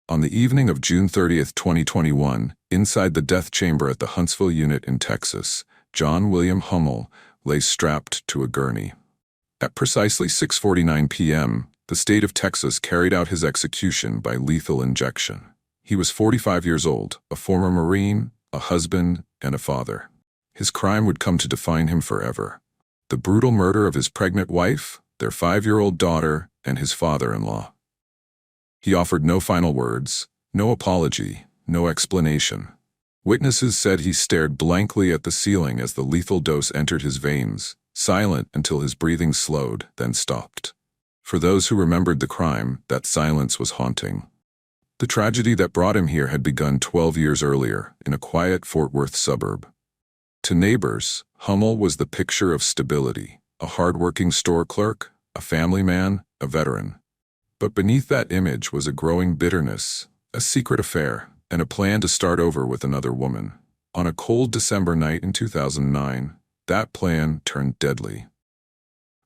On the evening of June 30th, 2021, inside the death chamber at the Huntsville unit in Texas, John William Hummel lay strapped to a gurney. At precisely 6:49 p.m., the state of Texas carried out his execution by lethal injection. He was 45 years old, a former Marine, a husband, and a father. His crime would come to define him forever. The brutal murder of his pregnant wife, their 5-year-old daughter, and his father-in-law. He offered no final words, no apology, no explanation. Witnesses said he stared blankly at the ceiling as the lethal dose entered his veins, silent until his breathing slowed, then stopped. For those who remembered the crime, that silence was haunting. The tragedy that brought him here had begun 12 years earlier, in a quiet Fort Worth suburb. To neighbors, Hummel was the picture of stability, a hard-working store clerk, a family man, a veteran. But beneath that image was a growing bitterness, a secret affair, and a plan to start over with another woman. On a cold December night in 2009, that plan turned deadly.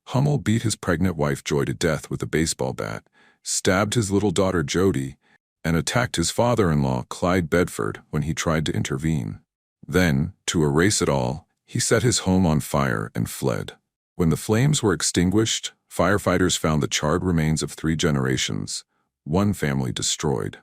Hummel beat his pregnant wife Joy to death with a baseball bat, stabbed his little daughter Jody, and attacked his father-in-law Clyde Bedford when he tried to intervene. Then, to erase it all, he set his home on fire and fled. When the flames were extinguished, firefighters found the charred remains of 3 generations, one family destroyed.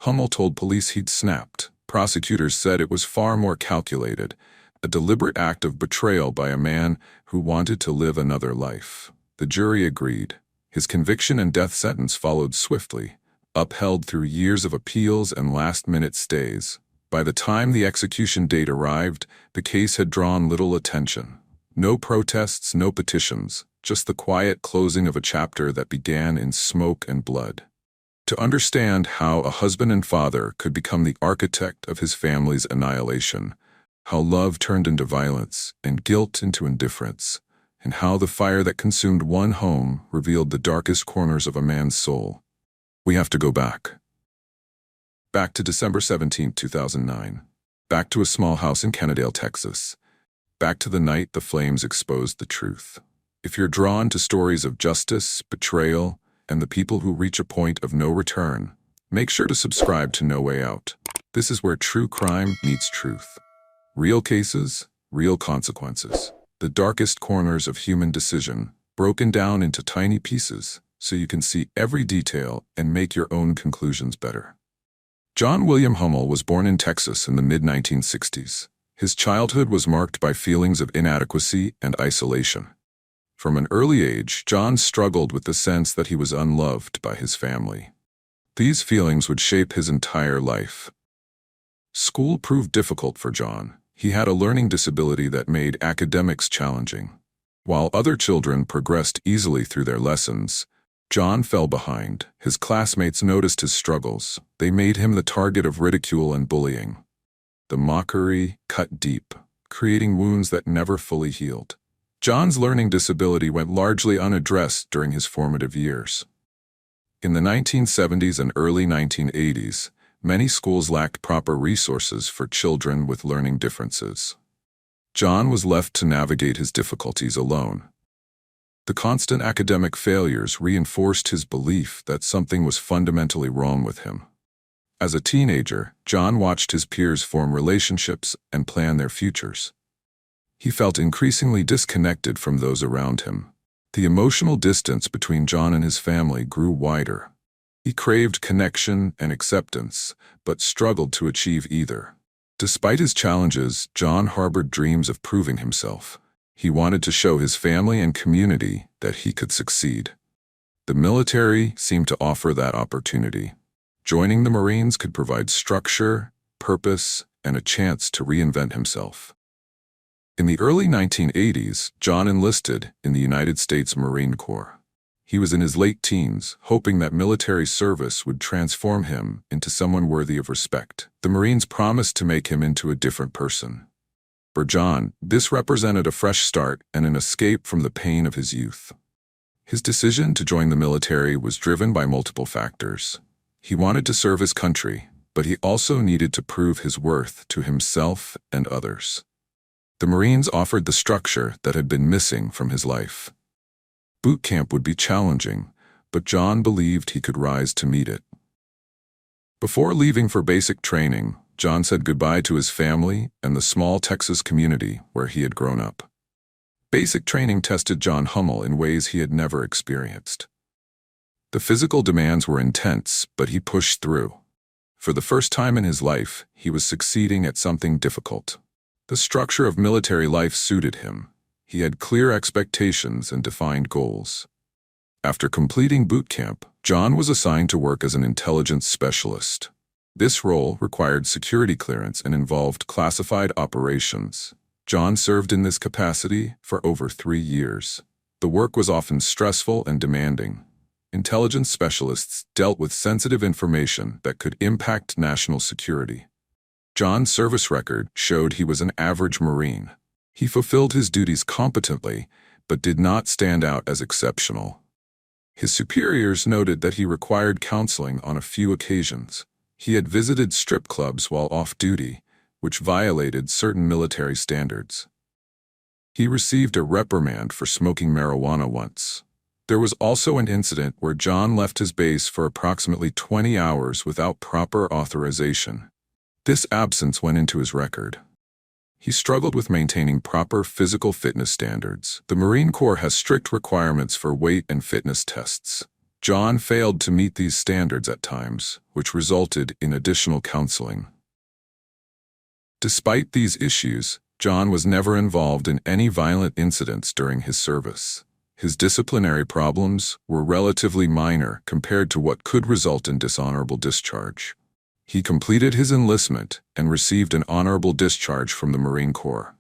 Hummel told police he'd snapped. Prosecutors said it was far more calculated, a deliberate act of betrayal by a man who wanted to live another life. The jury agreed. His conviction and death sentence followed swiftly, upheld through years of appeals and last-minute stays. By the time the execution date arrived, the case had drawn little attention. No protests, no petitions, just the quiet closing of a chapter that began in smoke and blood. To understand how a husband and father could become the architect of his family's annihilation, how love turned into violence and guilt into indifference, and how the fire that consumed one home revealed the darkest corners of a man's soul, we have to go back. Back to December 17, 2009. Back to a small house in Kennedale, Texas. Back to the night the flames exposed the truth. If you're drawn to stories of justice, betrayal, and the people who reach a point of no return, make sure to subscribe to No Way Out. This is where true crime meets truth. Real cases, real consequences. The darkest corners of human decision, broken down into tiny pieces, so you can see every detail and make your own conclusions better. John William Hummel was born in Texas in the mid-1960s. His childhood was marked by feelings of inadequacy and isolation. From an early age, John struggled with the sense that he was unloved by his family. These feelings would shape his entire life. School proved difficult for John. He had a learning disability that made academics challenging. While other children progressed easily through their lessons, John fell behind. His classmates noticed his struggles. They made him the target of ridicule and bullying. The mockery cut deep, creating wounds that never fully healed. John's learning disability went largely unaddressed during his formative years. In the 1970s and early 1980s, many schools lacked proper resources for children with learning differences. John was left to navigate his difficulties alone. The constant academic failures reinforced his belief that something was fundamentally wrong with him. As a teenager, John watched his peers form relationships and plan their futures. He felt increasingly disconnected from those around him. The emotional distance between John and his family grew wider. He craved connection and acceptance, but struggled to achieve either. Despite his challenges, John harbored dreams of proving himself. He wanted to show his family and community that he could succeed. The military seemed to offer that opportunity. Joining the Marines could provide structure, purpose, and a chance to reinvent himself. In the early 1980s, John enlisted in the United States Marine Corps. He was in his late teens, hoping that military service would transform him into someone worthy of respect. The Marines promised to make him into a different person. For John, this represented a fresh start and an escape from the pain of his youth. His decision to join the military was driven by multiple factors. He wanted to serve his country, but he also needed to prove his worth to himself and others. The Marines offered the structure that had been missing from his life. Boot camp would be challenging, but John believed he could rise to meet it. Before leaving for basic training, John said goodbye to his family and the small Texas community where he had grown up. Basic training tested John Hummel in ways he had never experienced. The physical demands were intense, but he pushed through. For the first time in his life, he was succeeding at something difficult. The structure of military life suited him. He had clear expectations and defined goals. After completing boot camp, John was assigned to work as an intelligence specialist. This role required security clearance and involved classified operations. John served in this capacity for over 3 years. The work was often stressful and demanding. Intelligence specialists dealt with sensitive information that could impact national security. John's service record showed he was an average Marine. He fulfilled his duties competently, but did not stand out as exceptional. His superiors noted that he required counseling on a few occasions. He had visited strip clubs while off duty, which violated certain military standards. He received a reprimand for smoking marijuana once. There was also an incident where John left his base for approximately 20 hours without proper authorization. This absence went into his record. He struggled with maintaining proper physical fitness standards. The Marine Corps has strict requirements for weight and fitness tests. John failed to meet these standards at times, which resulted in additional counseling. Despite these issues, John was never involved in any violent incidents during his service. His disciplinary problems were relatively minor compared to what could result in dishonorable discharge. He completed his enlistment and received an honorable discharge from the Marine Corps.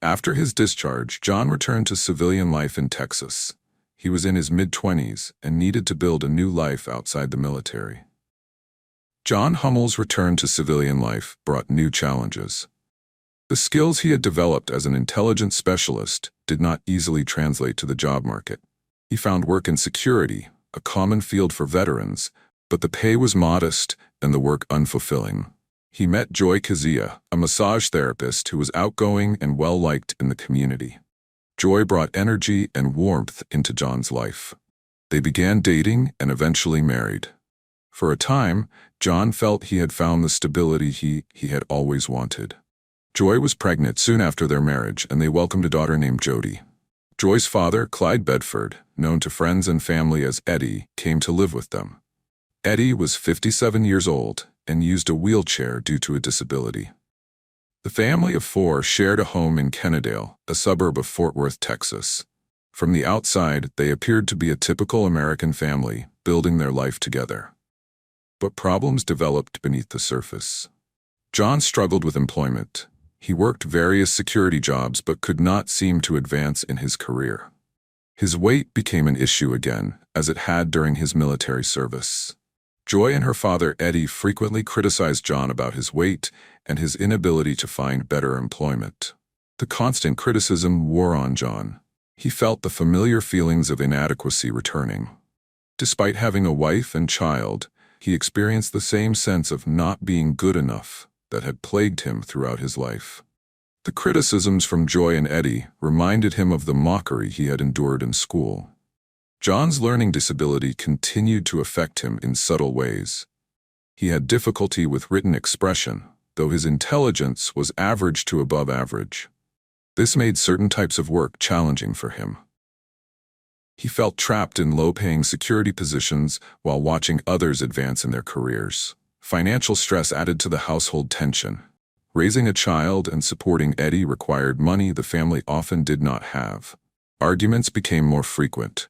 After his discharge, John returned to civilian life in Texas. He was in his mid-20s and needed to build a new life outside the military. John Hummel's return to civilian life brought new challenges. The skills he had developed as an intelligence specialist did not easily translate to the job market. He found work in security, a common field for veterans, but the pay was modest and the work unfulfilling. He met Joy Kazia, a massage therapist who was outgoing and well-liked in the community. Joy brought energy and warmth into John's life. They began dating and eventually married. For a time, John felt he had found the stability he had always wanted. Joy was pregnant soon after their marriage, and they welcomed a daughter named Jody. Joy's father, Clyde Bedford, known to friends and family as Eddie, came to live with them. Eddie was 57 years old and used a wheelchair due to a disability. The family of 4 shared a home in Kennedale, a suburb of Fort Worth, Texas. From the outside, they appeared to be a typical American family, building their life together. But problems developed beneath the surface. John struggled with employment. He worked various security jobs but could not seem to advance in his career. His weight became an issue again, as it had during his military service. Joy and her father Eddie frequently criticized John about his weight and his inability to find better employment. The constant criticism wore on John. He felt the familiar feelings of inadequacy returning. Despite having a wife and child, he experienced the same sense of not being good enough that had plagued him throughout his life. The criticisms from Joy and Eddie reminded him of the mockery he had endured in school. John's learning disability continued to affect him in subtle ways. He had difficulty with written expression, though his intelligence was average to above average. This made certain types of work challenging for him. He felt trapped in low-paying security positions while watching others advance in their careers. Financial stress added to the household tension. Raising a child and supporting Eddie required money the family often did not have. Arguments became more frequent.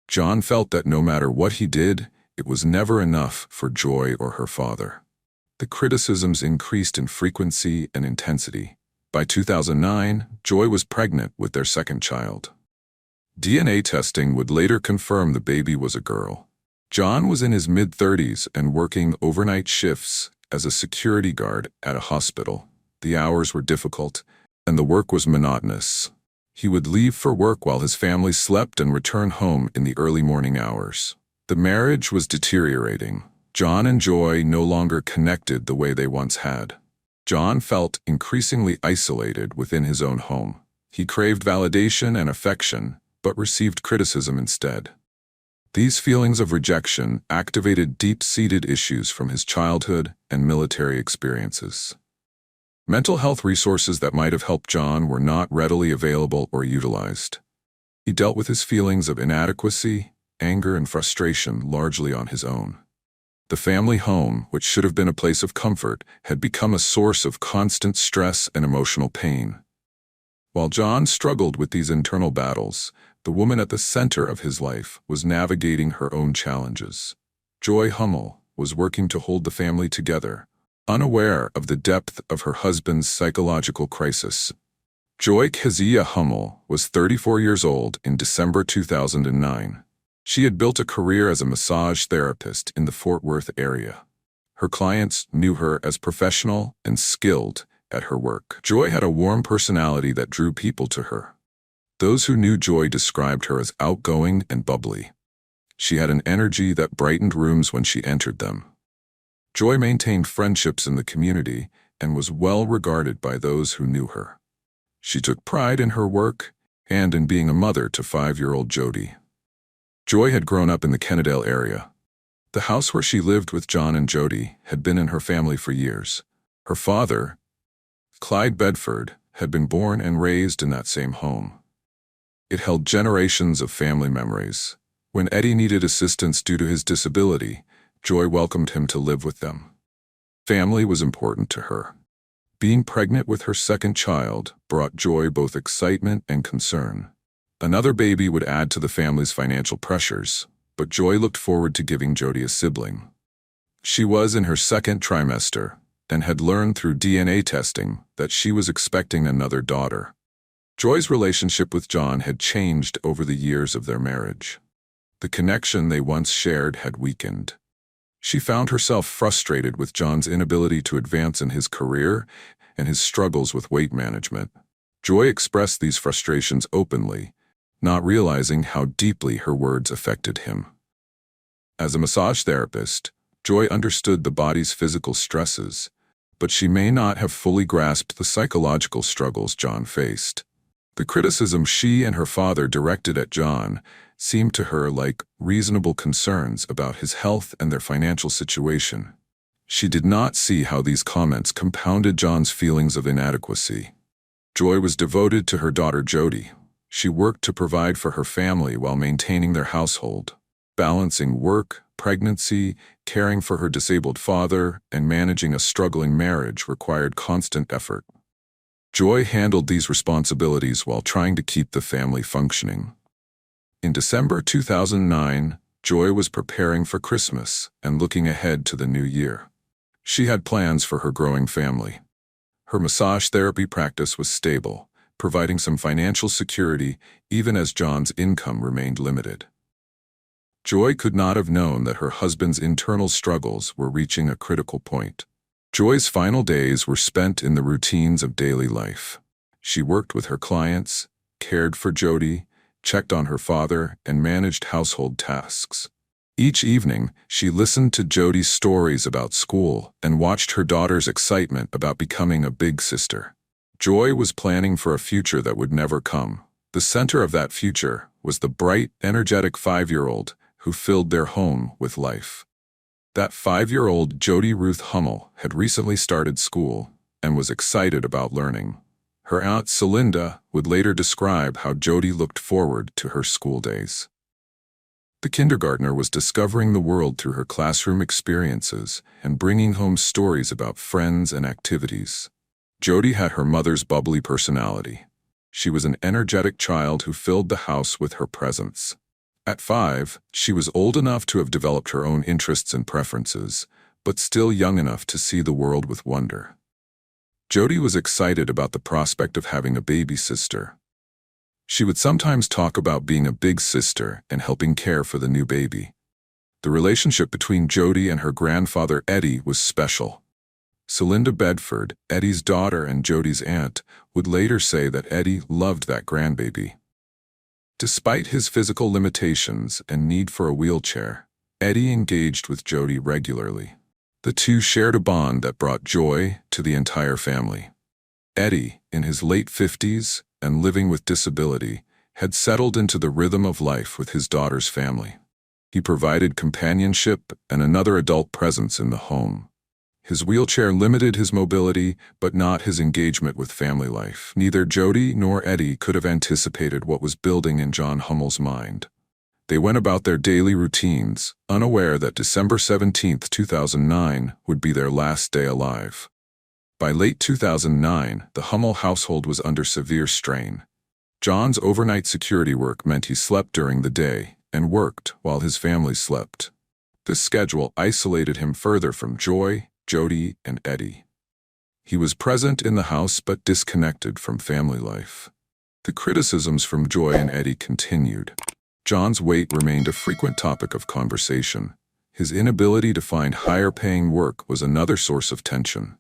John felt that no matter what he did, it was never enough for Joy or her father. The criticisms increased in frequency and intensity. By 2009, Joy was pregnant with their second child. DNA testing would later confirm the baby was a girl. John was in his mid-30s and working overnight shifts as a security guard at a hospital. The hours were difficult, and the work was monotonous. He would leave for work while his family slept and return home in the early morning hours. The marriage was deteriorating. John and Joy no longer connected the way they once had. John felt increasingly isolated within his own home. He craved validation and affection, but received criticism instead. These feelings of rejection activated deep-seated issues from his childhood and military experiences. Mental health resources that might have helped John were not readily available or utilized. He dealt with his feelings of inadequacy, anger, and frustration largely on his own. The family home, which should have been a place of comfort, had become a source of constant stress and emotional pain. While John struggled with these internal battles, the woman at the center of his life was navigating her own challenges. Joy Hummel was working to hold the family together, unaware of the depth of her husband's psychological crisis. Joy Keziah Hummel was 34 years old in December 2009. She had built a career as a massage therapist in the Fort Worth area. Her clients knew her as professional and skilled at her work. Joy had a warm personality that drew people to her. Those who knew Joy described her as outgoing and bubbly. She had an energy that brightened rooms when she entered them. Joy maintained friendships in the community and was well regarded by those who knew her. She took pride in her work and in being a mother to 5-year-old Jody. Joy had grown up in the Kennedale area. The house where she lived with John and Jody had been in her family for years. Her father, Clyde Bedford, had been born and raised in that same home. It held generations of family memories. When Eddie needed assistance due to his disability, Joy welcomed him to live with them. Family was important to her. Being pregnant with her second child brought Joy both excitement and concern. Another baby would add to the family's financial pressures, but Joy looked forward to giving Jody a sibling. She was in her second trimester and had learned through DNA testing that she was expecting another daughter. Joy's relationship with John had changed over the years of their marriage. The connection they once shared had weakened. She found herself frustrated with John's inability to advance in his career and his struggles with weight management. Joy expressed these frustrations openly, not realizing how deeply her words affected him. As a massage therapist, Joy understood the body's physical stresses, but she may not have fully grasped the psychological struggles John faced. The criticism she and her father directed at John seemed to her like reasonable concerns about his health and their financial situation. She did not see how these comments compounded John's feelings of inadequacy. Joy was devoted to her daughter Jody. She worked to provide for her family while maintaining their household. Balancing work, pregnancy, caring for her disabled father, and managing a struggling marriage required constant effort. Joy handled these responsibilities while trying to keep the family functioning. In December 2009, Joy was preparing for Christmas and looking ahead to the new year. She had plans for her growing family. Her massage therapy practice was stable, providing some financial security even as John's income remained limited. Joy could not have known that her husband's internal struggles were reaching a critical point. Joy's final days were spent in the routines of daily life. She worked with her clients, cared for Jody, checked on her father, and managed household tasks. Each evening, she listened to Jody's stories about school and watched her daughter's excitement about becoming a big sister. Joy was planning for a future that would never come. The center of that future was the bright, energetic 5-year-old who filled their home with life. That 5-year-old Jody Ruth Hummel had recently started school and was excited about learning. Her aunt Celinda would later describe how Jody looked forward to her school days. The kindergartner was discovering the world through her classroom experiences and bringing home stories about friends and activities. Jody had her mother's bubbly personality. She was an energetic child who filled the house with her presence. At 5, she was old enough to have developed her own interests and preferences, but still young enough to see the world with wonder. Jody was excited about the prospect of having a baby sister. She would sometimes talk about being a big sister and helping care for the new baby. The relationship between Jody and her grandfather Eddie was special. Celinda Bedford, Eddie's daughter and Jody's aunt, would later say that Eddie loved that grandbaby. Despite his physical limitations and need for a wheelchair, Eddie engaged with Jody regularly. The two shared a bond that brought joy to the entire family. Eddie, in his late 50s and living with disability, had settled into the rhythm of life with his daughter's family. He provided companionship and another adult presence in the home. His wheelchair limited his mobility, but not his engagement with family life. Neither Jody nor Eddie could have anticipated what was building in John Hummel's mind. They went about their daily routines, unaware that December 17, 2009 would be their last day alive. By late 2009, the Hummel household was under severe strain. John's overnight security work meant he slept during the day and worked while his family slept. This schedule isolated him further from Joy, Jody, and Eddie. He was present in the house but disconnected from family life. The criticisms from Joy and Eddie continued. John's weight remained a frequent topic of conversation. His inability to find higher-paying work was another source of tension.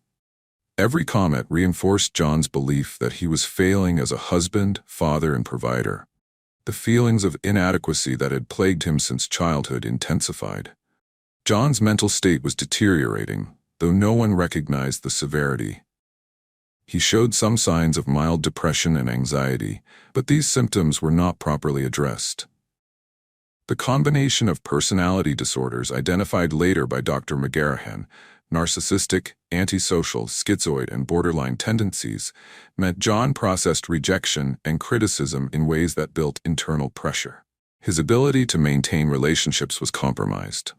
Every comment reinforced John's belief that he was failing as a husband, father, and provider. The feelings of inadequacy that had plagued him since childhood intensified. John's mental state was deteriorating, though no one recognized the severity. He showed some signs of mild depression and anxiety, but these symptoms were not properly addressed. The combination of personality disorders identified later by Dr. McGarahan, narcissistic, antisocial, schizoid, and borderline tendencies, meant John processed rejection and criticism in ways that built internal pressure. His ability to maintain relationships was compromised.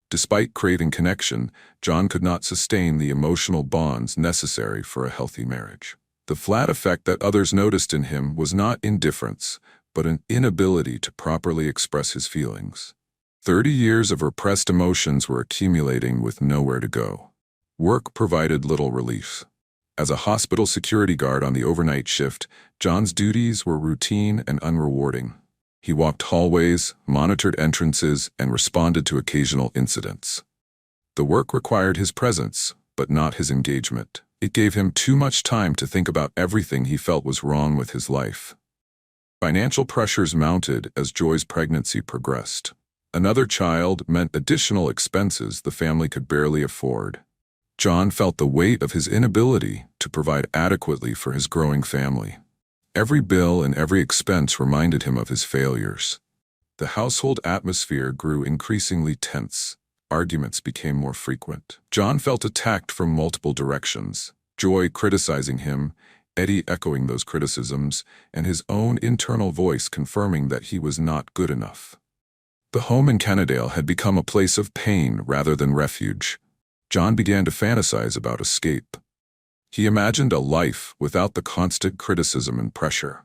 Despite craving connection, John could not sustain the emotional bonds necessary for a healthy marriage. The flat effect that others noticed in him was not indifference, but an inability to properly express his feelings. 30 years of repressed emotions were accumulating with nowhere to go. Work provided little relief. As a hospital security guard on the overnight shift, John's duties were routine and unrewarding. He walked hallways, monitored entrances, and responded to occasional incidents. The work required his presence, but not his engagement. It gave him too much time to think about everything he felt was wrong with his life. Financial pressures mounted as Joy's pregnancy progressed. Another child meant additional expenses the family could barely afford. John felt the weight of his inability to provide adequately for his growing family. Every bill and every expense reminded him of his failures. The household atmosphere grew increasingly tense. Arguments became more frequent. John felt attacked from multiple directions, Joy criticizing him, Eddie echoing those criticisms, and his own internal voice confirming that he was not good enough. The home in Kennedale had become a place of pain rather than refuge. John began to fantasize about escape. He imagined a life without the constant criticism and pressure.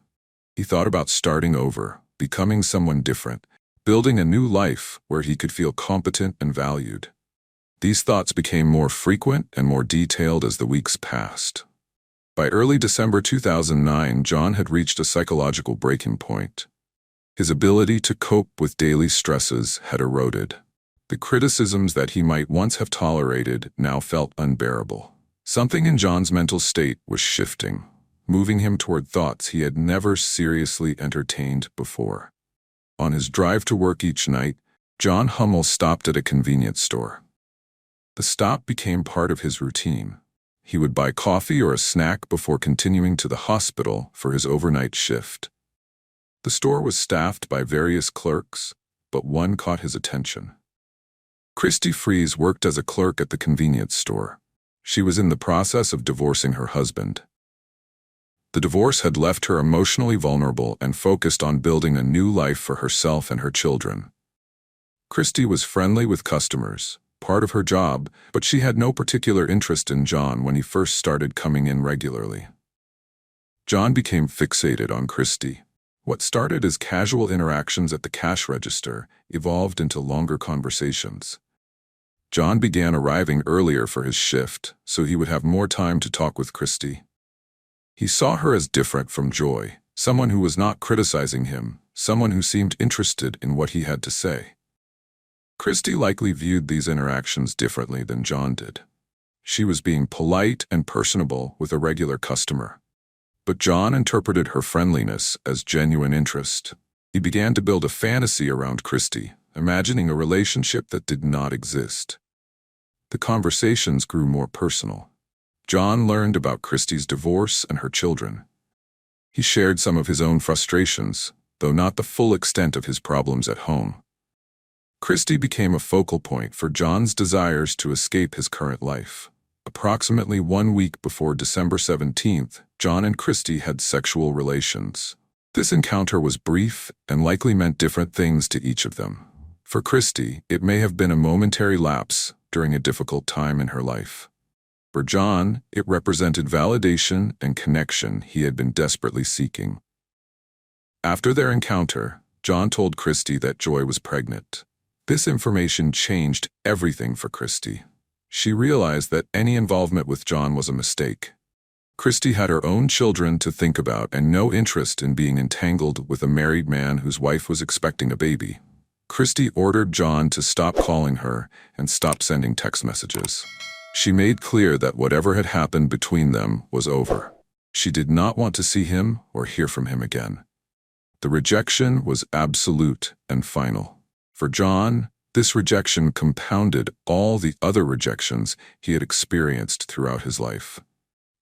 He thought about starting over, becoming someone different, building a new life where he could feel competent and valued. These thoughts became more frequent and more detailed as the weeks passed. By early December 2009, John had reached a psychological breaking point. His ability to cope with daily stresses had eroded. The criticisms that he might once have tolerated now felt unbearable. Something in John's mental state was shifting, moving him toward thoughts he had never seriously entertained before. On his drive to work each night, John Hummel stopped at a convenience store. The stop became part of his routine. He would buy coffee or a snack before continuing to the hospital for his overnight shift. The store was staffed by various clerks, but one caught his attention. Christy Fries worked as a clerk at the convenience store. She was in the process of divorcing her husband. The divorce had left her emotionally vulnerable and focused on building a new life for herself and her children. Christy was friendly with customers, part of her job, but she had no particular interest in John when he first started coming in regularly. John became fixated on Christy. What started as casual interactions at the cash register evolved into longer conversations. John began arriving earlier for his shift, so he would have more time to talk with Christy. He saw her as different from Joy, someone who was not criticizing him, someone who seemed interested in what he had to say. Christy likely viewed these interactions differently than John did. She was being polite and personable with a regular customer. But John interpreted her friendliness as genuine interest. He began to build a fantasy around Christy, imagining a relationship that did not exist. The conversations grew more personal. John learned about Christy's divorce and her children. He shared some of his own frustrations, though not the full extent of his problems at home. Christy became a focal point for John's desires to escape his current life. Approximately 1 week before December 17th, John and Christy had sexual relations. This encounter was brief and likely meant different things to each of them. For Christy, it may have been a momentary lapse during a difficult time in her life. For John, it represented validation and connection he had been desperately seeking. After their encounter, John told Christy that Joy was pregnant. This information changed everything for Christy. She realized that any involvement with John was a mistake. Christy had her own children to think about and no interest in being entangled with a married man whose wife was expecting a baby. Christy ordered John to stop calling her and stop sending text messages. She made clear that whatever had happened between them was over. She did not want to see him or hear from him again. The rejection was absolute and final. For John, this rejection compounded all the other rejections he had experienced throughout his life.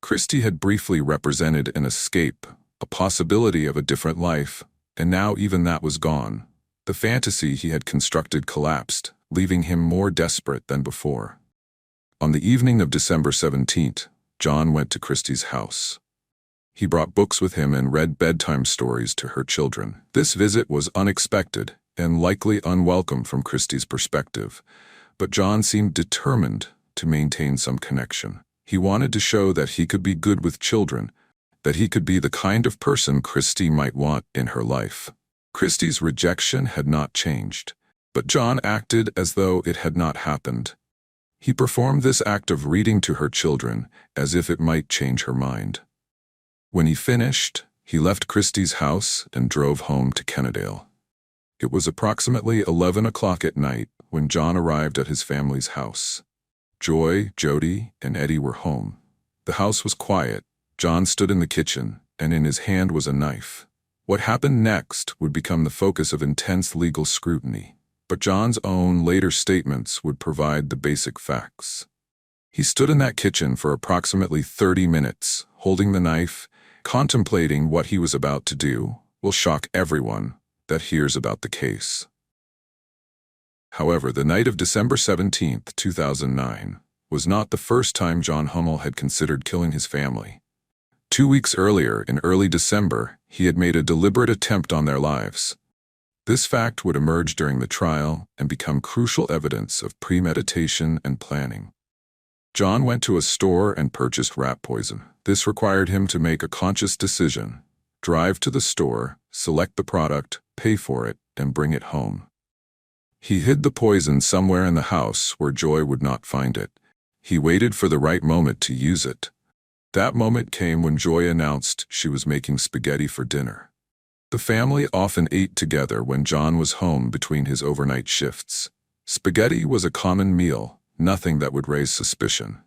Christy had briefly represented an escape, a possibility of a different life, and now even that was gone. The fantasy he had constructed collapsed, leaving him more desperate than before. On the evening of December 17th, John went to Christy's house. He brought books with him and read bedtime stories to her children. This visit was unexpected and likely unwelcome from Christy's perspective, but John seemed determined to maintain some connection. He wanted to show that he could be good with children, that he could be the kind of person Christy might want in her life. Christy's rejection had not changed, but John acted as though it had not happened. He performed this act of reading to her children as if it might change her mind. When he finished, he left Christy's house and drove home to Kennedale. It was approximately 11 o'clock at night when John arrived at his family's house. Joy, Jody, and Eddie were home. The house was quiet. John stood in the kitchen, and in his hand was a knife. What happened next would become the focus of intense legal scrutiny, but John's own later statements would provide the basic facts. He stood in that kitchen for approximately 30 minutes, holding the knife, contemplating what he was about to do. Will shock everyone that hears about the case. However, the night of December 17, 2009, was not the first time John Hummel had considered killing his family. 2 weeks earlier, in early December, he had made a deliberate attempt on their lives. This fact would emerge during the trial and become crucial evidence of premeditation and planning. John went to a store and purchased rat poison. This required him to make a conscious decision: drive to the store, select the product, pay for it, and bring it home. He hid the poison somewhere in the house where Joy would not find it. He waited for the right moment to use it. That moment came when Joy announced she was making spaghetti for dinner. The family often ate together when John was home between his overnight shifts. Spaghetti was a common meal, nothing that would raise suspicion.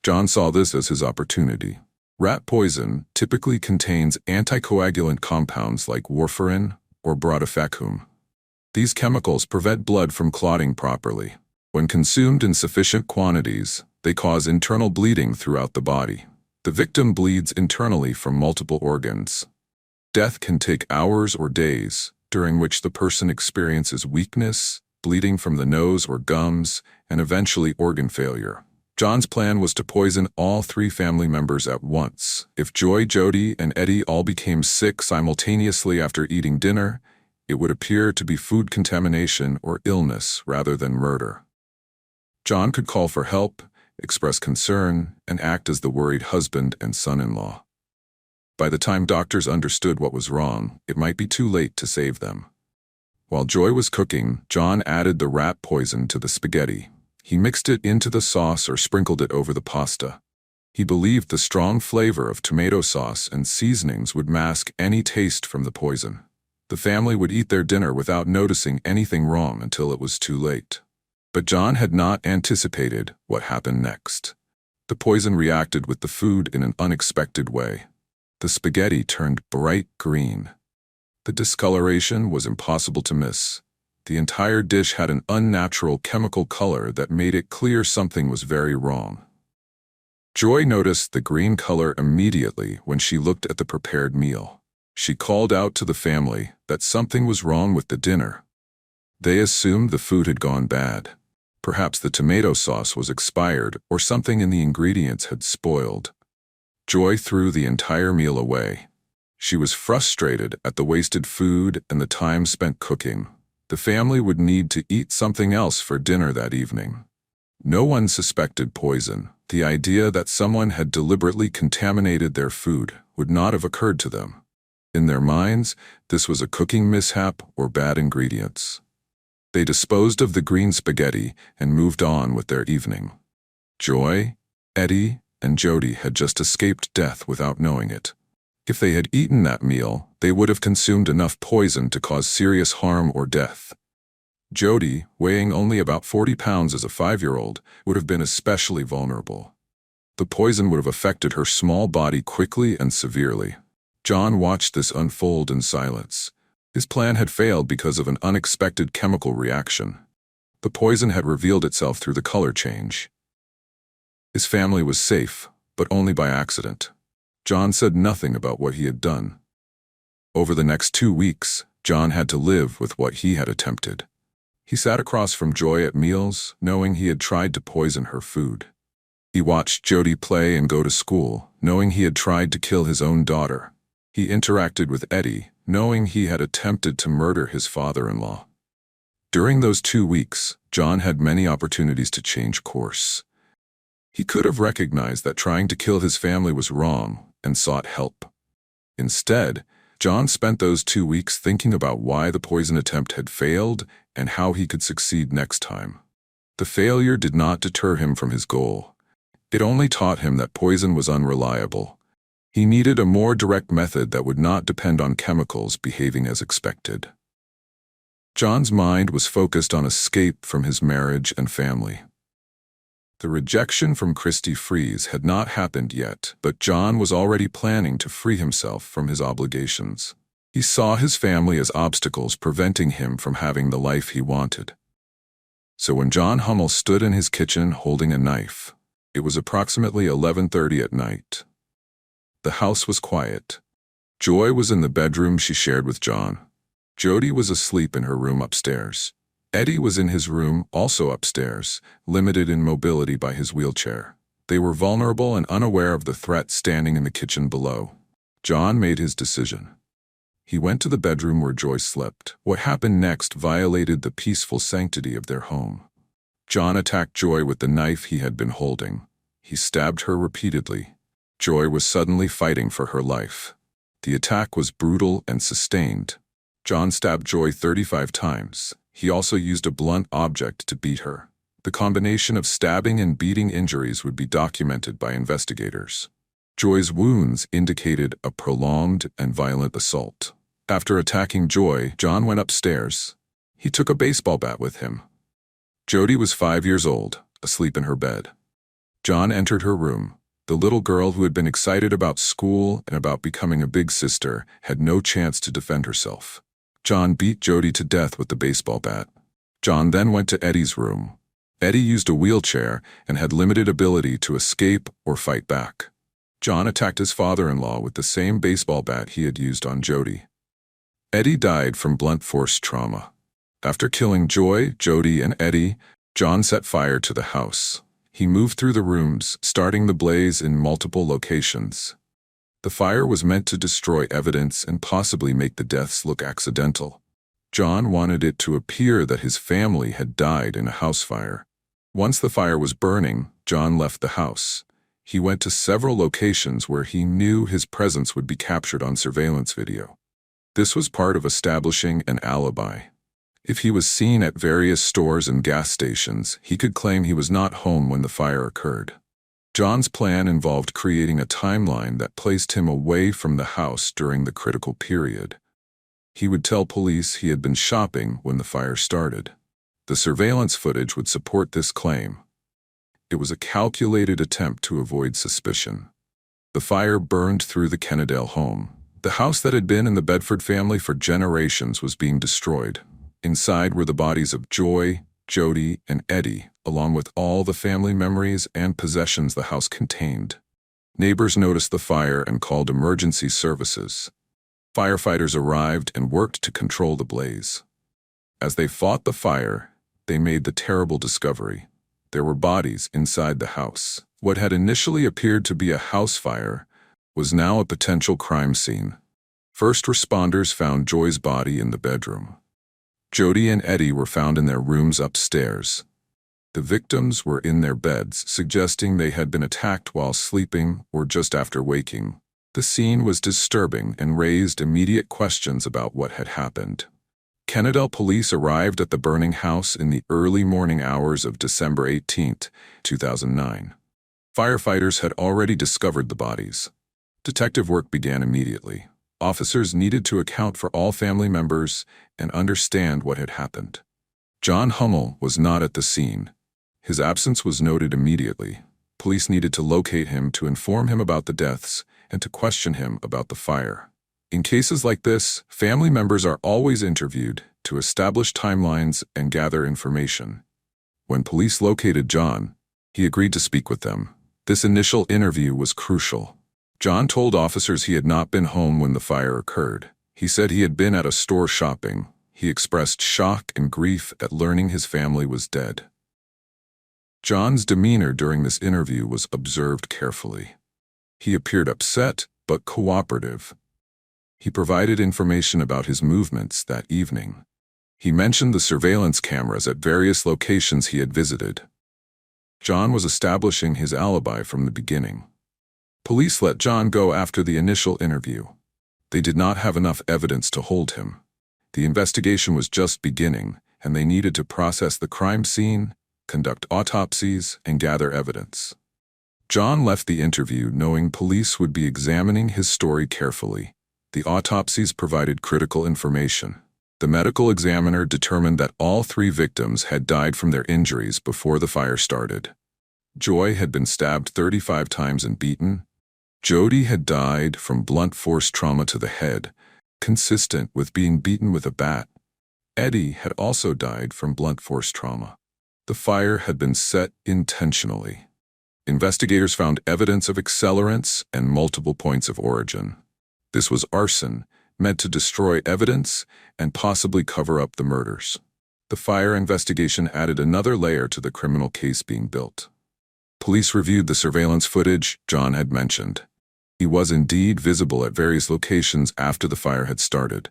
John saw this as his opportunity. Rat poison typically contains anticoagulant compounds like warfarin or brodifacoum. These chemicals prevent blood from clotting properly. When consumed in sufficient quantities, they cause internal bleeding throughout the body. The victim bleeds internally from multiple organs. Death can take hours or days, during which the person experiences weakness, bleeding from the nose or gums, and eventually organ failure. John's plan was to poison all 3 family members at once. If Joy, Jody, and Eddie all became sick simultaneously after eating dinner, it would appear to be food contamination or illness rather than murder. John could call for help, express concern, and act as the worried husband and son-in-law. By the time doctors understood what was wrong, it might be too late to save them. While Joy was cooking, John added the rat poison to the spaghetti. He mixed it into the sauce or sprinkled it over the pasta. He believed the strong flavor of tomato sauce and seasonings would mask any taste from the poison. The family would eat their dinner without noticing anything wrong until it was too late. But John had not anticipated what happened next. The poison reacted with the food in an unexpected way. The spaghetti turned bright green. The discoloration was impossible to miss. The entire dish had an unnatural chemical color that made it clear something was very wrong. Joy noticed the green color immediately when she looked at the prepared meal. She called out to the family that something was wrong with the dinner. They assumed the food had gone bad. Perhaps the tomato sauce was expired or something in the ingredients had spoiled. Joy threw the entire meal away. She was frustrated at the wasted food and the time spent cooking. The family would need to eat something else for dinner that evening. No one suspected poison. The idea that someone had deliberately contaminated their food would not have occurred to them. In their minds, this was a cooking mishap or bad ingredients. They disposed of the green spaghetti and moved on with their evening. Joy, Eddie, and Jody had just escaped death without knowing it. If they had eaten that meal, they would have consumed enough poison to cause serious harm or death. Jody, weighing only about 40 pounds as a 5-year-old, would have been especially vulnerable. The poison would have affected her small body quickly and severely. John watched this unfold in silence. His plan had failed because of an unexpected chemical reaction. The poison had revealed itself through the color change. His family was safe, but only by accident. John said nothing about what he had done. Over the next 2 weeks, John had to live with what he had attempted. He sat across from Joy at meals, knowing he had tried to poison her food. He watched Jody play and go to school, knowing he had tried to kill his own daughter. He interacted with Eddie, knowing he had attempted to murder his father-in-law. During those 2 weeks, John had many opportunities to change course. He could have recognized that trying to kill his family was wrong and sought help. Instead, John spent those 2 weeks thinking about why the poison attempt had failed and how he could succeed next time. The failure did not deter him from his goal. It only taught him that poison was unreliable. He needed a more direct method that would not depend on chemicals behaving as expected. John's mind was focused on escape from his marriage and family. The rejection from Christy Freeze had not happened yet, but John was already planning to free himself from his obligations. He saw his family as obstacles preventing him from having the life he wanted. So when John Hummel stood in his kitchen holding a knife, it was approximately 11:30 at night. The house was quiet. Joy was in the bedroom she shared with John. Jody was asleep in her room upstairs. Eddie was in his room, also upstairs, limited in mobility by his wheelchair. They were vulnerable and unaware of the threat standing in the kitchen below. John made his decision. He went to the bedroom where Joy slept. What happened next violated the peaceful sanctity of their home. John attacked Joy with the knife he had been holding. He stabbed her repeatedly. Joy was suddenly fighting for her life. The attack was brutal and sustained. John stabbed Joy 35 times. He also used a blunt object to beat her. The combination of stabbing and beating injuries would be documented by investigators. Joy's wounds indicated a prolonged and violent assault. After attacking Joy, John went upstairs. He took a baseball bat with him. Jody was 5 years old, asleep in her bed. John entered her room. The little girl who had been excited about school and about becoming a big sister had no chance to defend herself. John beat Jody to death with the baseball bat. John then went to Eddie's room. Eddie used a wheelchair and had limited ability to escape or fight back. John attacked his father-in-law with the same baseball bat he had used on Jody. Eddie died from blunt force trauma. After killing Joy, Jody, and Eddie, John set fire to the house. He moved through the rooms, starting the blaze in multiple locations. The fire was meant to destroy evidence and possibly make the deaths look accidental. John wanted it to appear that his family had died in a house fire. Once the fire was burning, John left the house. He went to several locations where he knew his presence would be captured on surveillance video. This was part of establishing an alibi. If he was seen at various stores and gas stations, he could claim he was not home when the fire occurred. John's plan involved creating a timeline that placed him away from the house during the critical period. He would tell police he had been shopping when the fire started. The surveillance footage would support this claim. It was a calculated attempt to avoid suspicion. The fire burned through the Kennedale home. The house that had been in the Bedford family for generations was being destroyed. Inside were the bodies of Joy, Jody, and Eddie, along with all the family memories and possessions the house contained. Neighbors noticed the fire and called emergency services. Firefighters arrived and worked to control the blaze. As they fought the fire, they made the terrible discovery. There were bodies inside the house. What had initially appeared to be a house fire was now a potential crime scene. First responders found Joy's body in the bedroom. Jody and Eddie were found in their rooms upstairs. The victims were in their beds, suggesting they had been attacked while sleeping or just after waking. The scene was disturbing and raised immediate questions about what had happened. Kennedale police arrived at the burning house in the early morning hours of December 18, 2009. Firefighters had already discovered the bodies. Detective work began immediately. Officers needed to account for all family members and understand what had happened. John Hummel was not at the scene. His absence was noted immediately. Police needed to locate him to inform him about the deaths and to question him about the fire. In cases like this, family members are always interviewed to establish timelines and gather information. When police located John, he agreed to speak with them. This initial interview was crucial. John told officers he had not been home when the fire occurred. He said he had been at a store shopping. He expressed shock and grief at learning his family was dead. John's demeanor during this interview was observed carefully. He appeared upset but cooperative. He provided information about his movements that evening. He mentioned the surveillance cameras at various locations he had visited. John was establishing his alibi from the beginning. Police let John go after the initial interview. They did not have enough evidence to hold him. The investigation was just beginning, and they needed to process the crime scene, conduct autopsies, and gather evidence. John left the interview knowing police would be examining his story carefully. The autopsies provided critical information. The medical examiner determined that all 3 victims had died from their injuries before the fire started. Joy had been stabbed 35 times and beaten. Jody had died from blunt force trauma to the head, consistent with being beaten with a bat. Eddie had also died from blunt force trauma. The fire had been set intentionally. Investigators found evidence of accelerants and multiple points of origin. This was arson, meant to destroy evidence and possibly cover up the murders. The fire investigation added another layer to the criminal case being built. Police reviewed the surveillance footage John had mentioned. He was indeed visible at various locations after the fire had started,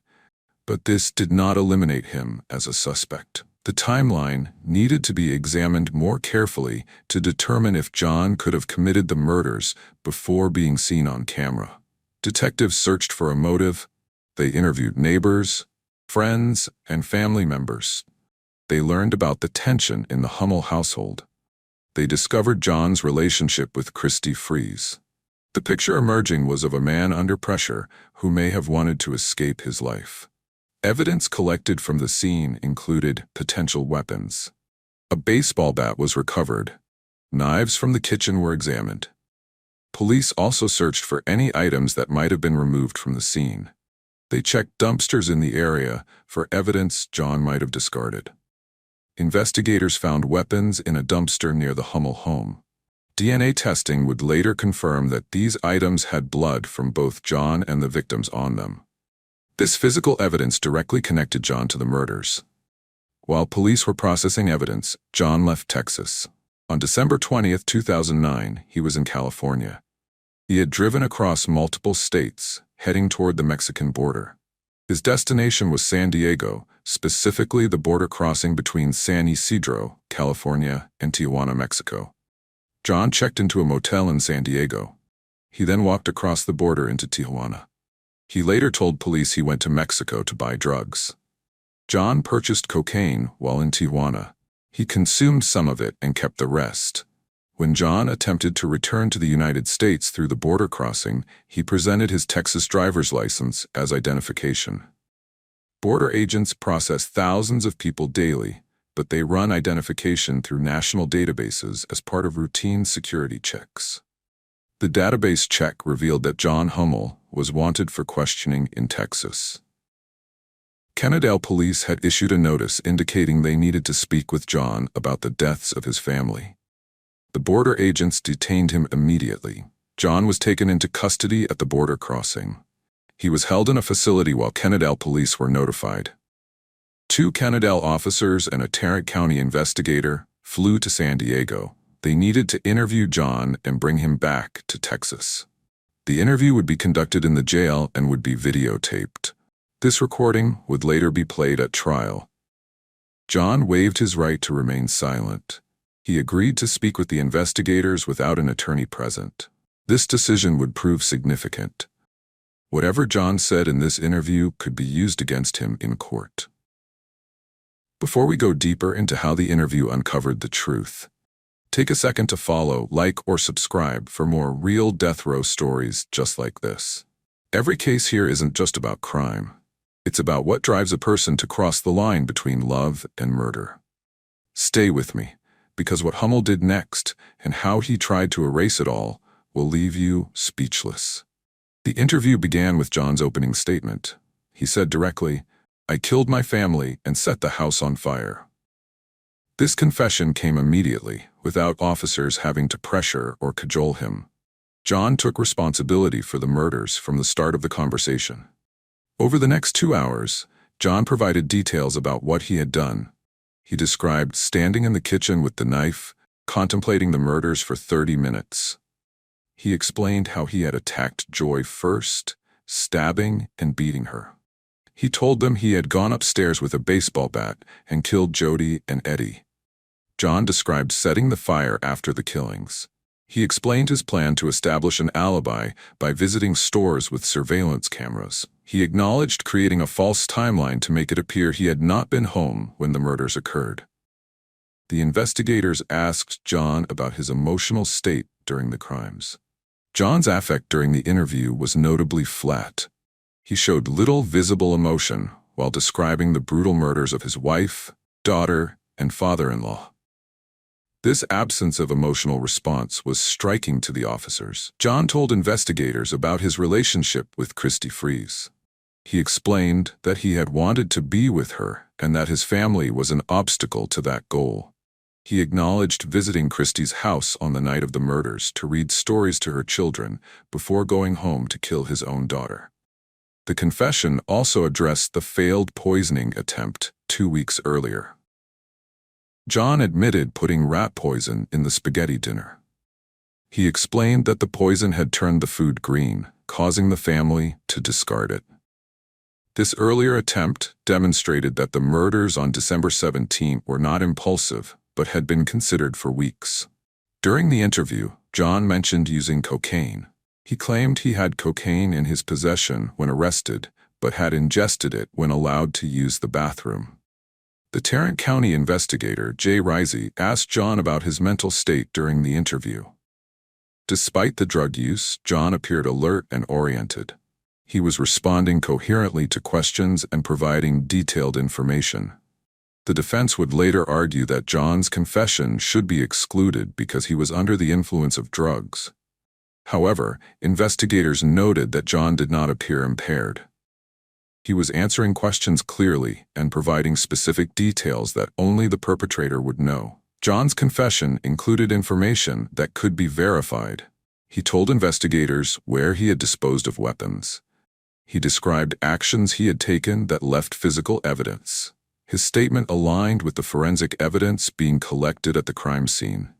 but this did not eliminate him as a suspect. The timeline needed to be examined more carefully to determine if John could have committed the murders before being seen on camera. Detectives searched for a motive. They interviewed neighbors, friends, and family members. They learned about the tension in the Hummel household. They discovered John's relationship with Christy Fries. The picture emerging was of a man under pressure who may have wanted to escape his life. Evidence collected from the scene included potential weapons. A baseball bat was recovered. Knives from the kitchen were examined. Police also searched for any items that might have been removed from the scene. They checked dumpsters in the area for evidence John might have discarded. Investigators found weapons in a dumpster near the Hummel home. DNA testing would later confirm that these items had blood from both John and the victims on them. This physical evidence directly connected John to the murders. While police were processing evidence, John left Texas. On December 20, 2009, he was in California. He had driven across multiple states, heading toward the Mexican border. His destination was San Diego, specifically the border crossing between San Ysidro, California, and Tijuana, Mexico. John checked into a motel in San Diego. He then walked across the border into Tijuana. He later told police he went to Mexico to buy drugs. John purchased cocaine while in Tijuana. He consumed some of it and kept the rest. When John attempted to return to the United States through the border crossing, he presented his Texas driver's license as identification. Border agents process thousands of people daily, but they run identification through national databases as part of routine security checks. The database check revealed that John Hummel was wanted for questioning in Texas. Kennedale police had issued a notice indicating they needed to speak with John about the deaths of his family. The border agents detained him immediately. John was taken into custody at the border crossing. He was held in a facility while Kennedale police were notified. Two Kennedale officers and a Tarrant County investigator flew to San Diego. They needed to interview John and bring him back to Texas. The interview would be conducted in the jail and would be videotaped. This recording would later be played at trial. John waived his right to remain silent. He agreed to speak with the investigators without an attorney present. This decision would prove significant. Whatever John said in this interview could be used against him in court. Before we go deeper into how the interview uncovered the truth, take a second to follow, like, or subscribe for more real death row stories just like this. Every case here isn't just about crime. It's about what drives a person to cross the line between love and murder. Stay with me, because what Hummel did next, and how he tried to erase it all, will leave you speechless. The interview began with John's opening statement. He said directly, "I killed my family and set the house on fire." This confession came immediately, without officers having to pressure or cajole him. John took responsibility for the murders from the start of the conversation. Over the next 2 hours, John provided details about what he had done. He described standing in the kitchen with the knife, contemplating the murders for 30 minutes. He explained how he had attacked Joy first, stabbing and beating her. He told them he had gone upstairs with a baseball bat and killed Jody and Eddie. John described setting the fire after the killings. He explained his plan to establish an alibi by visiting stores with surveillance cameras. He acknowledged creating a false timeline to make it appear he had not been home when the murders occurred. The investigators asked John about his emotional state during the crimes. John's affect during the interview was notably flat. He showed little visible emotion while describing the brutal murders of his wife, daughter, and father-in-law. This absence of emotional response was striking to the officers. John told investigators about his relationship with Christy Freeze. He explained that he had wanted to be with her and that his family was an obstacle to that goal. He acknowledged visiting Christy's house on the night of the murders to read stories to her children before going home to kill his own daughter. The confession also addressed the failed poisoning attempt 2 weeks earlier. John admitted putting rat poison in the spaghetti dinner. He explained that the poison had turned the food green, causing the family to discard it. This earlier attempt demonstrated that the murders on December 17 were not impulsive, but had been considered for weeks. During the interview, John mentioned using cocaine. He claimed he had cocaine in his possession when arrested, but had ingested it when allowed to use the bathroom. The Tarrant County investigator, Jay Risey, asked John about his mental state during the interview. Despite the drug use, John appeared alert and oriented. He was responding coherently to questions and providing detailed information. The defense would later argue that John's confession should be excluded because he was under the influence of drugs. However, investigators noted that John did not appear impaired. He was answering questions clearly and providing specific details that only the perpetrator would know. John's confession included information that could be verified. He told investigators where he had disposed of weapons. He described actions he had taken that left physical evidence. His statement aligned with the forensic evidence being collected at the crime scene.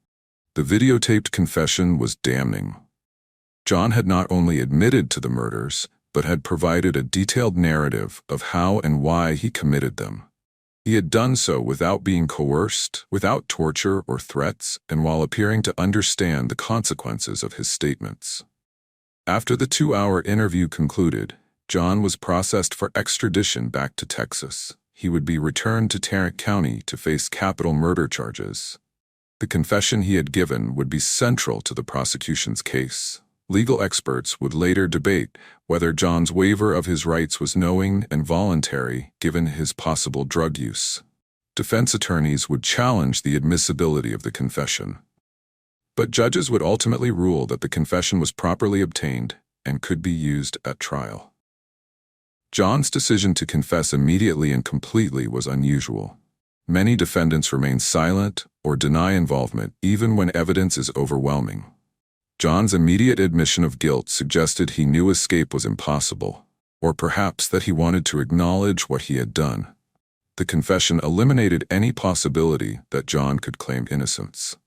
The videotaped confession was damning. John had not only admitted to the murders, but had provided a detailed narrative of how and why he committed them. He had done so without being coerced, without torture or threats, and while appearing to understand the consequences of his statements. After the 2-hour interview concluded, John was processed for extradition back to Texas. He would be returned to Tarrant County to face capital murder charges. The confession he had given would be central to the prosecution's case. Legal experts would later debate whether John's waiver of his rights was knowing and voluntary given his possible drug use. Defense attorneys would challenge the admissibility of the confession. But judges would ultimately rule that the confession was properly obtained and could be used at trial. John's decision to confess immediately and completely was unusual. Many defendants remain silent or deny involvement even when evidence is overwhelming. John's immediate admission of guilt suggested he knew escape was impossible, or perhaps that he wanted to acknowledge what he had done. The confession eliminated any possibility that John could claim innocence.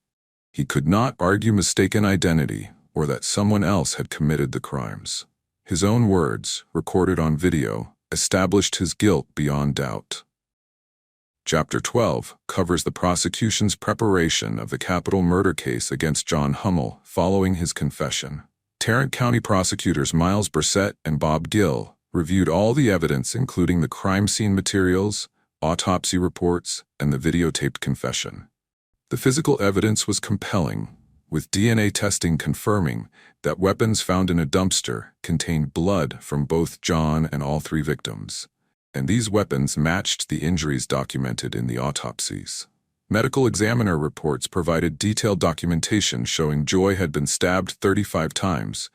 He could not argue mistaken identity or that someone else had committed the crimes. His own words, recorded on video, established his guilt beyond doubt. Chapter 12 covers the prosecution's preparation of the capital murder case against John Hummel following his confession. Tarrant County prosecutors Miles Brissett and Bob Gill reviewed all the evidence, including the crime scene materials, autopsy reports, and the videotaped confession. The physical evidence was compelling, with DNA testing confirming that weapons found in a dumpster contained blood from both John and all three victims, and these weapons matched the injuries documented in the autopsies. Medical examiner reports provided detailed documentation showing Joy had been stabbed 35 times,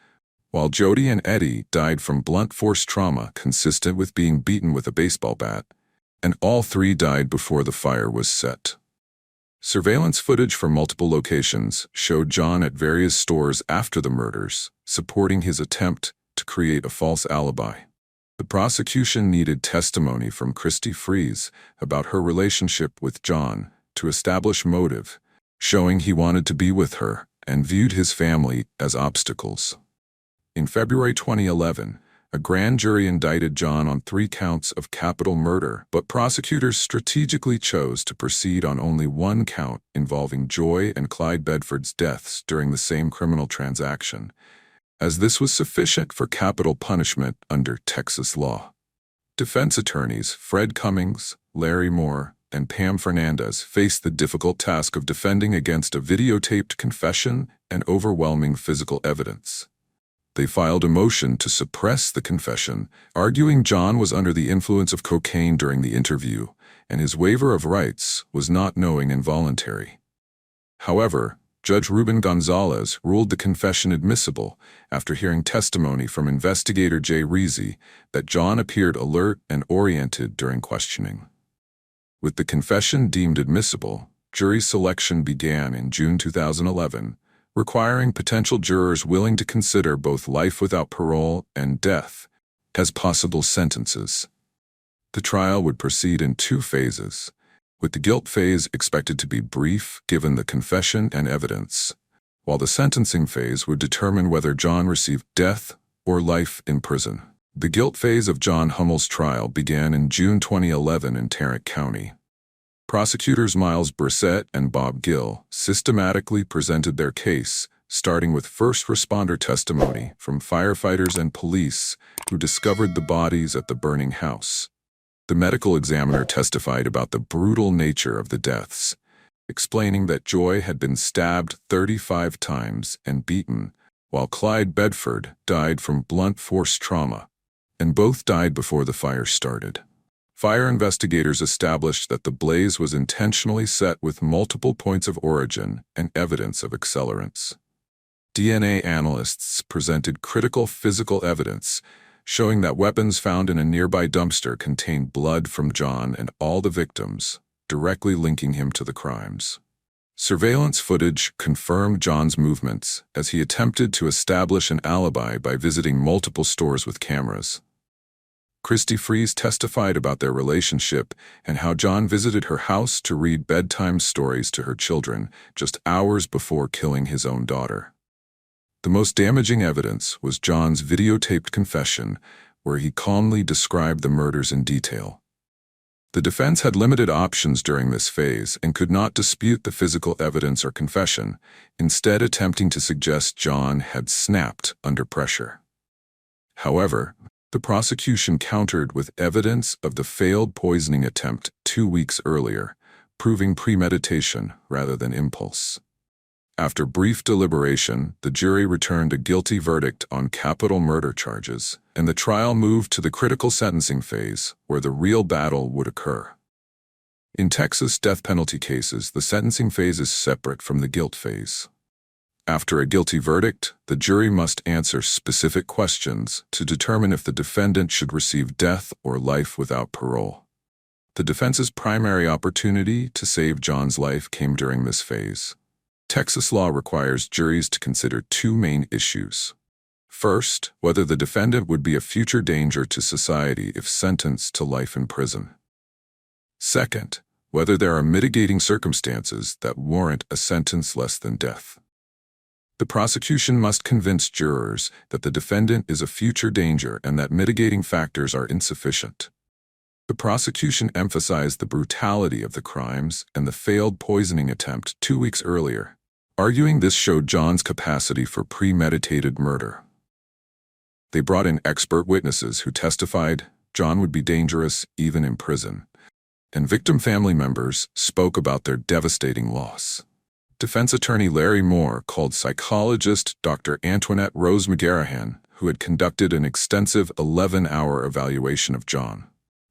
while Jody and Eddie died from blunt force trauma consistent with being beaten with a baseball bat, and all three died before the fire was set. Surveillance footage from multiple locations showed John at various stores after the murders, supporting his attempt to create a false alibi. The prosecution needed testimony from Christy Freeze about her relationship with John to establish motive, showing he wanted to be with her and viewed his family as obstacles. In February 2011, a grand jury indicted John on 3 counts of capital murder, but prosecutors strategically chose to proceed on only 1 count involving Joy and Clyde Bedford's deaths during the same criminal transaction, as this was sufficient for capital punishment under Texas law. Defense attorneys Fred Cummings, Larry Moore, and Pam Fernandez faced the difficult task of defending against a videotaped confession and overwhelming physical evidence. They filed a motion to suppress the confession, arguing John was under the influence of cocaine during the interview, and his waiver of rights was not knowing and voluntary. However, Judge Ruben Gonzalez ruled the confession admissible after hearing testimony from investigator Jay Reezy that John appeared alert and oriented during questioning. With the confession deemed admissible, jury selection began in June 2011, requiring potential jurors willing to consider both life without parole and death as possible sentences. The trial would proceed in 2 phases, with the guilt phase expected to be brief given the confession and evidence, while the sentencing phase would determine whether John received death or life in prison. The guilt phase of John Hummel's trial began in June 2011 in Tarrant County. Prosecutors Miles Brissett and Bob Gill systematically presented their case, starting with first responder testimony from firefighters and police who discovered the bodies at the burning house. The medical examiner testified about the brutal nature of the deaths, explaining that Joy had been stabbed 35 times and beaten, while Clyde Bedford died from blunt force trauma, and both died before the fire started. Fire investigators established that the blaze was intentionally set with multiple points of origin and evidence of accelerants. DNA analysts presented critical physical evidence showing that weapons found in a nearby dumpster contained blood from John and all the victims, directly linking him to the crimes. Surveillance footage confirmed John's movements as he attempted to establish an alibi by visiting multiple stores with cameras. Christy Freeze testified about their relationship and how John visited her house to read bedtime stories to her children just hours before killing his own daughter. The most damaging evidence was John's videotaped confession, where he calmly described the murders in detail. The defense had limited options during this phase and could not dispute the physical evidence or confession, instead attempting to suggest John had snapped under pressure. However, the prosecution countered with evidence of the failed poisoning attempt 2 weeks earlier, proving premeditation rather than impulse. After brief deliberation, the jury returned a guilty verdict on capital murder charges, and the trial moved to the critical sentencing phase, where the real battle would occur. In Texas death penalty cases, the sentencing phase is separate from the guilt phase. After a guilty verdict, the jury must answer specific questions to determine if the defendant should receive death or life without parole. The defense's primary opportunity to save John's life came during this phase. Texas law requires juries to consider 2 main issues. First, whether the defendant would be a future danger to society if sentenced to life in prison. Second, whether there are mitigating circumstances that warrant a sentence less than death. The prosecution must convince jurors that the defendant is a future danger and that mitigating factors are insufficient. The prosecution emphasized the brutality of the crimes and the failed poisoning attempt 2 weeks earlier, arguing this showed John's capacity for premeditated murder. They brought in expert witnesses who testified John would be dangerous even in prison, and victim family members spoke about their devastating loss. Defense attorney Larry Moore called psychologist Dr. Antoinette Rose McGarrahan, who had conducted an extensive 11-hour evaluation of John.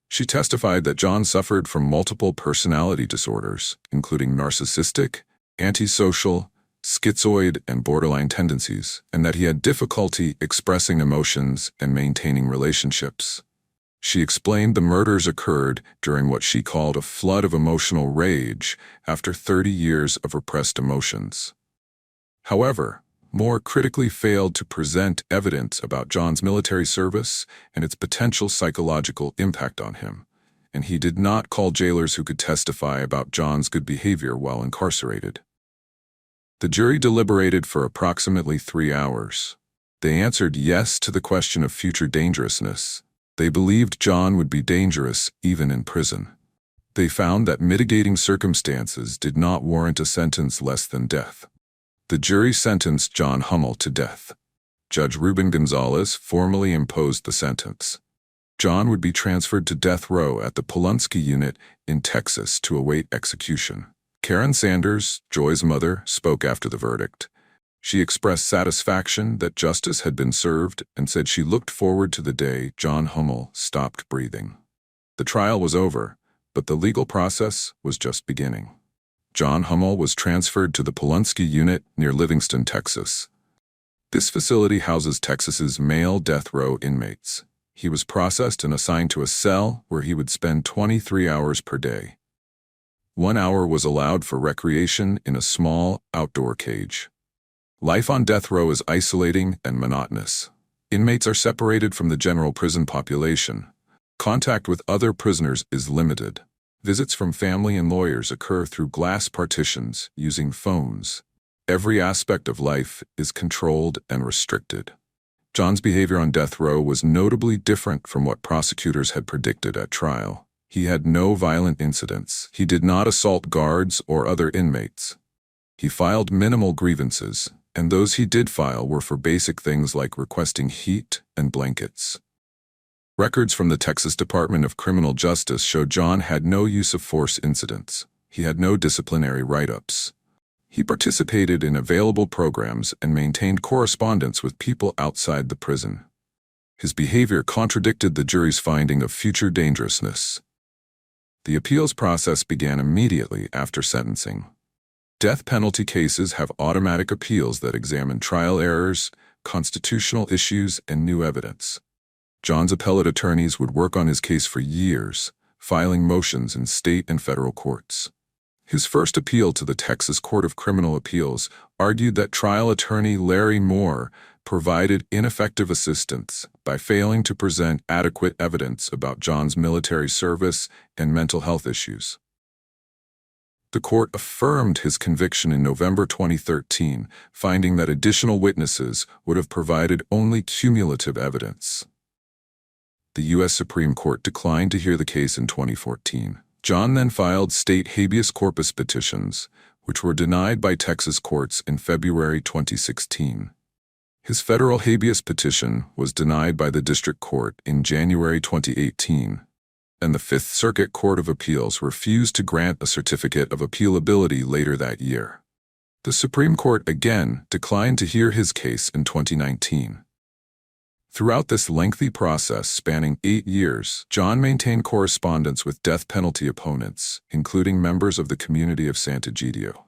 She testified that John suffered from multiple personality disorders, including narcissistic, antisocial, schizoid, and borderline tendencies, and that he had difficulty expressing emotions and maintaining relationships. She explained the murders occurred during what she called a flood of emotional rage after 30 years of repressed emotions. However, Moore critically failed to present evidence about John's military service and its potential psychological impact on him, and he did not call jailers who could testify about John's good behavior while incarcerated. The jury deliberated for approximately 3 hours. They answered yes to the question of future dangerousness. They believed John would be dangerous even in prison. They found that mitigating circumstances did not warrant a sentence less than death. The jury sentenced John Hummel to death. Judge Ruben Gonzalez formally imposed the sentence. John would be transferred to death row at the Polunsky unit in Texas to await execution. Karen Sanders, Joy's mother, spoke after the verdict. She expressed satisfaction that justice had been served and said she looked forward to the day John Hummel stopped breathing. The trial was over, but the legal process was just beginning. John Hummel was transferred to the Polunsky unit near Livingston, Texas. This facility houses Texas's male death row inmates. He was processed and assigned to a cell where he would spend 23 hours per day. 1 hour was allowed for recreation in a small, outdoor cage. Life on death row is isolating and monotonous. Inmates are separated from the general prison population. Contact with other prisoners is limited. Visits from family and lawyers occur through glass partitions using phones. Every aspect of life is controlled and restricted. John's behavior on death row was notably different from what prosecutors had predicted at trial. He had no violent incidents. He did not assault guards or other inmates. He filed minimal grievances, and those he did file were for basic things like requesting heat and blankets. Records from the Texas Department of Criminal Justice show John had no use of force incidents. He had no disciplinary write-ups. He participated in available programs and maintained correspondence with people outside the prison. His behavior contradicted the jury's finding of future dangerousness. The appeals process began immediately after sentencing. Death penalty cases have automatic appeals that examine trial errors, constitutional issues, and new evidence. John's appellate attorneys would work on his case for years, filing motions in state and federal courts. His first appeal to the Texas Court of Criminal Appeals argued that trial attorney Larry Moore provided ineffective assistance by failing to present adequate evidence about John's military service and mental health issues. The court affirmed his conviction in November 2013, finding that additional witnesses would have provided only cumulative evidence. The U.S. Supreme Court declined to hear the case in 2014. John then filed state habeas corpus petitions, which were denied by Texas courts in February 2016. His federal habeas petition was denied by the district court in January 2018, and the Fifth Circuit Court of Appeals refused to grant a certificate of appealability later that year. The Supreme Court again declined to hear his case in 2019. Throughout this lengthy process spanning 8 years, John maintained correspondence with death penalty opponents, including members of the community of Sant'Egidio.